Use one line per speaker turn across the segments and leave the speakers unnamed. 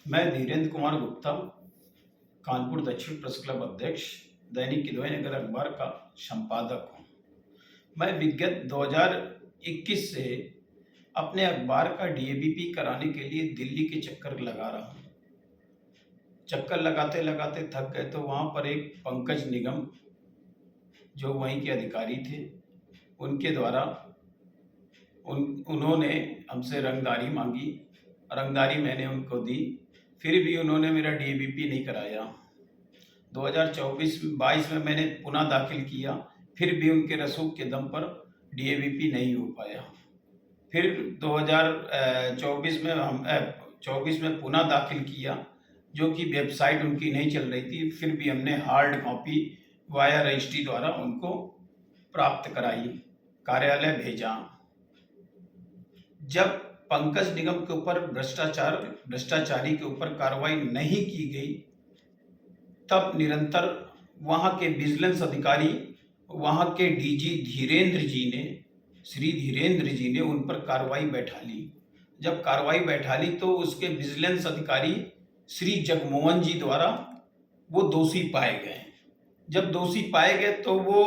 मैं धीरेन्द्र कुमार गुप्ता, कानपुर दक्षिण press club अध्यक्ष, दैनिक किदवई नगर अखबार का संपादक हूँ। मैं विगत 2021 से अपने अखबार का डीएबीपी कराने के लिए दिल्ली के चक्कर लगा रहा हूँ। चक्कर लगाते लगाते थक गए तो वहाँ पर एक पंकज निगम, जो वहीं के अधिकारी थे, उनके द्वारा उन्होंने हमसे रंगदारी मांगी। रंगदारी मैंने उनको दी, फिर भी उन्होंने मेरा डीएबीपी नहीं कराया। 2024-22 में मैंने पुनः दाखिल किया, फिर भी उनके रसूख के दम पर डीएबीपी नहीं हो पाया। फिर 2024 में पुनः दाखिल किया, जो कि वेबसाइट उनकी नहीं चल रही थी। फिर भी हमने हार्ड कॉपी वाया रजिस्ट्री द्वारा उनको प्राप्त कराई, कार्यालय भेजा। जब पंकज निगम के ऊपर भ्रष्टाचारी के ऊपर कार्रवाई नहीं की गई, तब निरंतर वहाँ के विजिलेंस अधिकारी, वहाँ के डीजी श्री धीरेन्द्र जी ने उन पर कार्रवाई बैठा ली। जब कार्रवाई बैठा ली तो उसके विजिलेंस अधिकारी श्री जगमोहन जी द्वारा वो दोषी पाए गए। जब दोषी पाए गए तो वो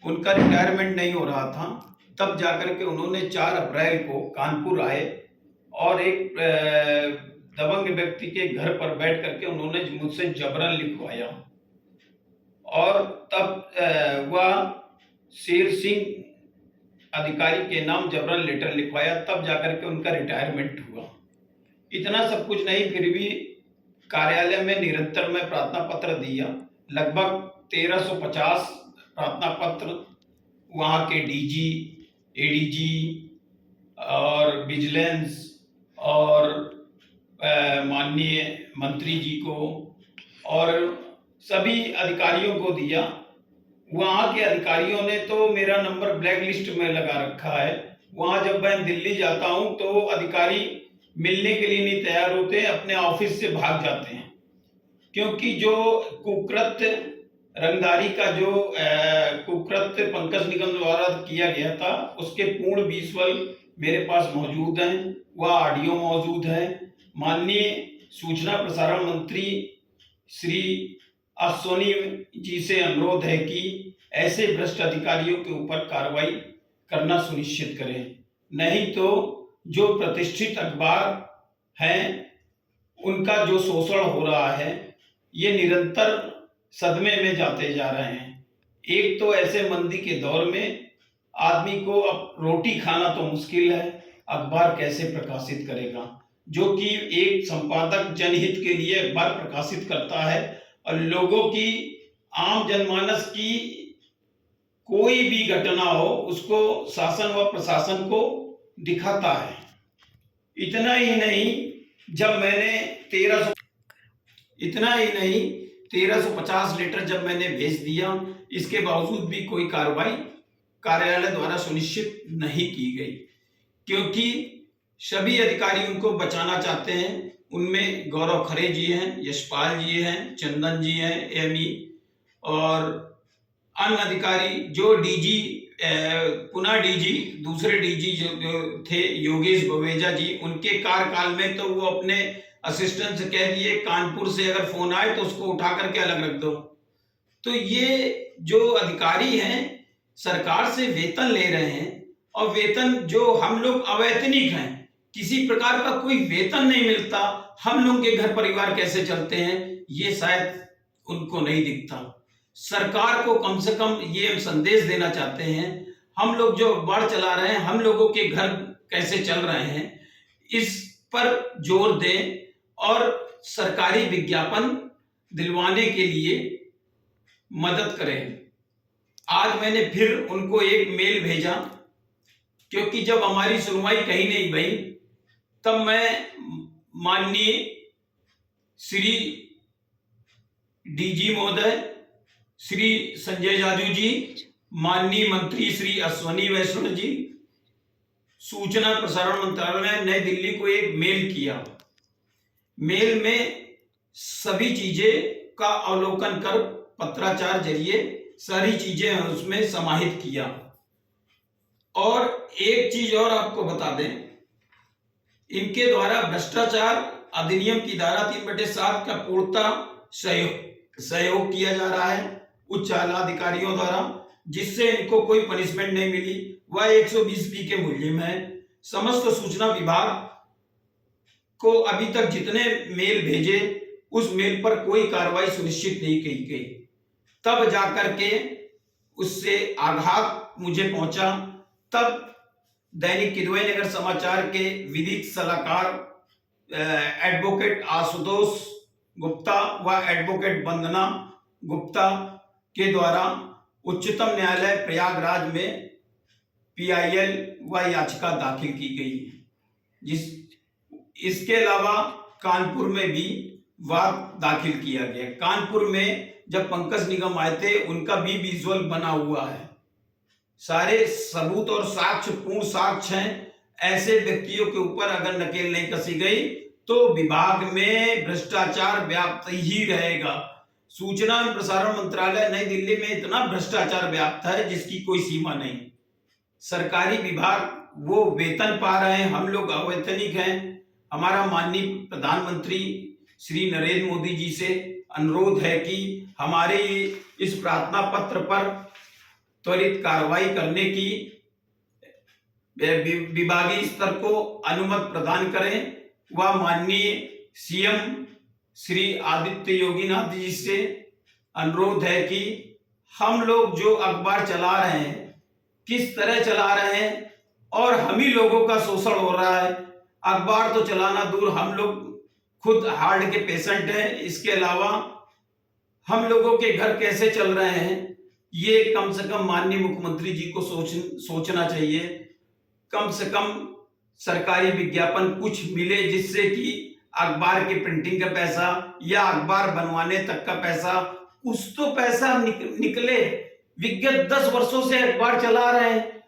उनका रिटायरमेंट नहीं हो रहा था, तब जाकर के उन्होंने 4 अप्रैल को कानपुर आए और एक दबंग व्यक्ति के घर पर बैठ करके उन्होंने मुझसे जबरन लिखवाया। और तब वह शेर सिंह अधिकारी के नाम जबरन लेटर लिखवाया, तब जाकर के उनका रिटायरमेंट हुआ। इतना सब कुछ नहीं, फिर भी कार्यालय में निरंतर मैं प्रार्थना पत्र दिया। लगभग 1350 प्रार्थना पत्र वहाँ के डीजी, एडीजी और विजिलेंस और माननीय मंत्री जी को और सभी अधिकारियों को दिया। वहाँ के अधिकारियों ने तो मेरा नंबर ब्लैक लिस्ट में लगा रखा है। वहाँ जब मैं दिल्ली जाता हूँ तो अधिकारी मिलने के लिए नहीं तैयार होते, अपने ऑफिस से भाग जाते हैं, क्योंकि जो कुकृत्य रंगदारी का जो कुकृत्य पंकज निगम द्वारा किया गया था, उसके पूर्ण विजुअल मेरे पास मौजूद हैं, वह ऑडियो मौजूद है। माननीय सूचना प्रसारण मंत्री श्री अश्विनी जी से अनुरोध है कि ऐसे भ्रष्ट अधिकारियों के ऊपर कार्रवाई करना सुनिश्चित करें, नहीं तो जो प्रतिष्ठित अखबार हैं उनका जो शोषण हो रहा है, ये निरंतर सदमे में जाते जा रहे हैं। एक तो ऐसे मंदी के दौर में आदमी को अब रोटी खाना तो मुश्किल है, अखबार कैसे प्रकाशित करेगा? जो कि एक संपादक जनहित के लिए अखबार प्रकाशित करता है और लोगों की, आम जनमानस की कोई भी घटना हो उसको शासन व प्रशासन को दिखाता है। इतना ही नहीं, जब मैंने 1350 लेटर जब मैंने भेज दिया, इसके बावजूद भी कोई कार्रवाई कार्यालय द्वारा सुनिश्चित नहीं की गई, क्योंकि सभी अधिकारी उनको बचाना चाहते हैं। उनमें गौरव खरे जी हैं, यशपाल जी हैं, चंदन जी हैं, एमई और अन्य अधिकारी जो डीजी, पुनः डीजी, दूसरे डीजी जो थे योगेश बवेजा जी, उनके कार्यकाल में तो वो अपने असिस्टेंट से कह दिए कानपुर से अगर फोन आए तो उसको उठा करके अलग रख दो। तो ये जो अधिकारी हैं सरकार से वेतन ले रहे हैं, और वेतन जो हम लोग अवैतनिक हैं, किसी प्रकार का कोई वेतन नहीं मिलता, हम लोग के घर परिवार कैसे चलते हैं ये शायद उनको नहीं दिखता। सरकार को कम से कम ये संदेश देना चाहते हैं, हम लोग जो अखबार चला रहे हैं, हम लोगों के घर कैसे चल रहे हैं, इस पर जोर दें और सरकारी विज्ञापन दिलवाने के लिए मदद करें। आज मैंने फिर उनको एक मेल भेजा, क्योंकि जब हमारी सुनवाई कहीं नहीं भई, तब मैं माननीय श्री डीजी महोदय श्री संजय जाजू जी, माननीय मंत्री श्री अश्विनी वैष्णव जी, सूचना प्रसारण मंत्रालय नई दिल्ली को एक मेल किया। मेल में सभी चीजें का अवलोकन कर पत्राचार जरिए सारी चीजें उसमें समाहित किया। और एक चीज और आपको बता दें, इनके द्वारा भ्रष्टाचार अधिनियम की धारा 3/7 का पूर्णतः सहयोग किया जा रहा है उच्च आला अधिकारियों द्वारा, जिससे इनको कोई पनिशमेंट नहीं मिली। वह 120B के मुल्जिम है। समस्त सूचना विभाग को अभी तक जितने मेल भेजे उस मेल पर कोई कार्रवाई सुनिश्चित नहीं की गई। तब जाकर के उससे आघात मुझे पहुंचा। तब दैनिक किदवई नगर समाचार के विधिक सलाहकार एडवोकेट आशुतोष गुप्ता व एडवोकेट वंदना गुप्ता के द्वारा उच्चतम न्यायालय प्रयागराज में PIL व याचिका दाखिल की गई। इसके अलावा कानपुर में भी वाद दाखिल किया गया। कानपुर में जब पंकज निगम आए थे, उनका भी विजुअल बना हुआ है। सारे सबूत और साक्ष्य पूर्ण साक्ष्य हैं। ऐसे व्यक्तियों के ऊपर अगर नकेल नहीं कसी गई तो विभाग में भ्रष्टाचार व्याप्त ही रहेगा। सूचना एवं प्रसारण मंत्रालय नई दिल्ली में इतना भ्रष्टाचार व्याप्त है जिसकी कोई सीमा नहीं। सरकारी विभाग वो वेतन पा रहे हैं, हम लोग अवैतनिक हैं। हमारा माननीय प्रधानमंत्री श्री नरेंद्र मोदी जी से अनुरोध है कि हमारे इस प्रार्थना पत्र पर त्वरित कार्रवाई करने की विभागीय स्तर को अनुमति प्रदान करें व माननीय CM श्री आदित्य योगीनाथ जी से अनुरोध है कि हम लोग जो अखबार चला रहे हैं किस तरह चला रहे हैं और हम ही लोगों का शोषण हो रहा है। अखबार तो चलाना दूर, हम लोग खुद हार्ट के पेशेंट हैं। इसके अलावा हम लोगों के घर कैसे चल रहे हैं ये कम से कम माननीय मुख्यमंत्री जी को सोचना चाहिए। कम से कम सरकारी विज्ञापन कुछ मिले जिससे कि अखबार की प्रिंटिंग का पैसा या अखबार बनवाने तक का पैसा, कुछ तो पैसा निकले। विगत 10 वर्षों से अखबार चला रहे हैं,